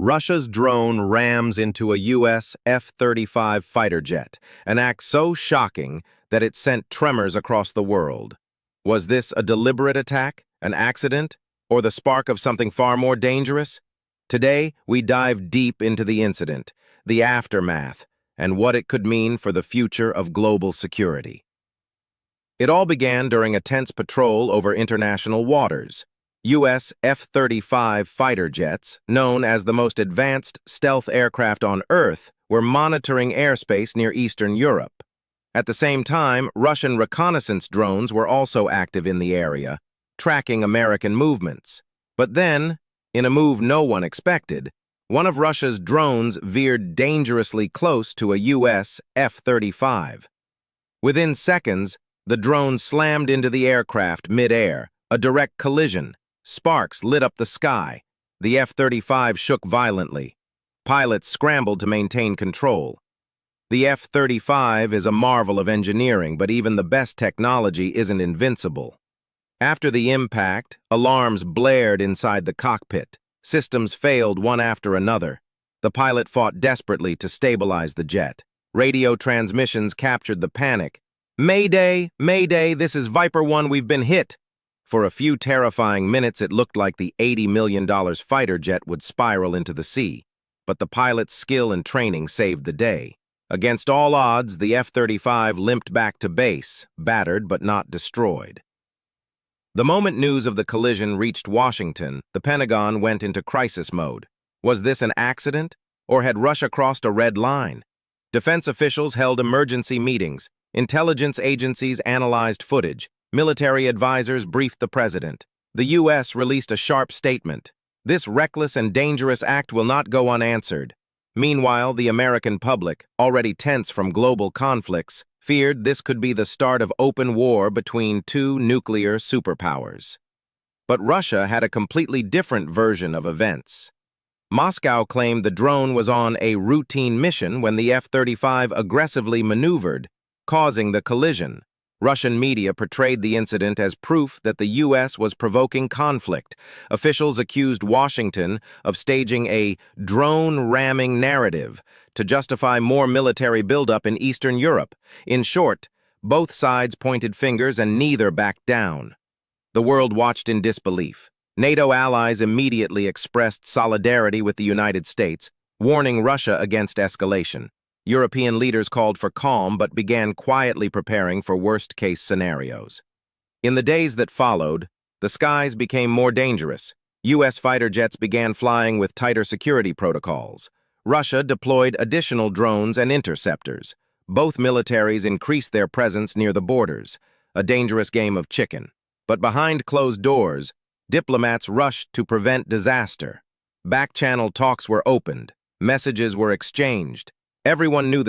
Russia's drone rams into a U.S. F-35 fighter jet, an act so shocking that it sent tremors across the world. Was this a deliberate attack, an accident, or the spark of something far more dangerous? Today, we dive deep into the incident, the aftermath, and what it could mean for the future of global security. It all began during a tense patrol over international waters. U.S. F-35 fighter jets, known as the most advanced stealth aircraft on Earth, were monitoring airspace near Eastern Europe. At the same time, Russian reconnaissance drones were also active in the area, tracking American movements. But then, in a move no one expected, one of Russia's drones veered dangerously close to a U.S. F-35. Within seconds, the drone slammed into the aircraft mid-air, a direct collision. Sparks lit up the sky. The F-35 shook violently. Pilots scrambled to maintain control. The F-35 is a marvel of engineering, but even the best technology isn't invincible. After the impact, alarms blared inside the cockpit. Systems failed one after another. The pilot fought desperately to stabilize the jet. Radio transmissions captured the panic. "Mayday! Mayday! This is Viper 1, we've been hit!" For a few terrifying minutes, it looked like the $80 million fighter jet would spiral into the sea. But the pilot's skill and training saved the day. Against all odds, the F-35 limped back to base, battered but not destroyed. The moment news of the collision reached Washington, the Pentagon went into crisis mode. Was this an accident, or had Russia crossed a red line? Defense officials held emergency meetings. Intelligence agencies analyzed footage. Military advisors briefed the president. The U.S. released a sharp statement. This reckless and dangerous act will not go unanswered. Meanwhile, the American public, already tense from global conflicts, feared this could be the start of open war between two nuclear superpowers. But Russia had a completely different version of events. Moscow claimed the drone was on a routine mission when the F-35 aggressively maneuvered, causing the collision. Russian media portrayed the incident as proof that the U.S. was provoking conflict. Officials accused Washington of staging a drone-ramming narrative to justify more military buildup in Eastern Europe. In short, both sides pointed fingers and neither backed down. The world watched in disbelief. NATO allies immediately expressed solidarity with the United States, warning Russia against escalation. European leaders called for calm but began quietly preparing for worst-case scenarios. In the days that followed, the skies became more dangerous. U.S. fighter jets began flying with tighter security protocols. Russia deployed additional drones and interceptors. Both militaries increased their presence near the borders, a dangerous game of chicken. But behind closed doors, diplomats rushed to prevent disaster. Back-channel talks were opened. Messages were exchanged. Everyone knew the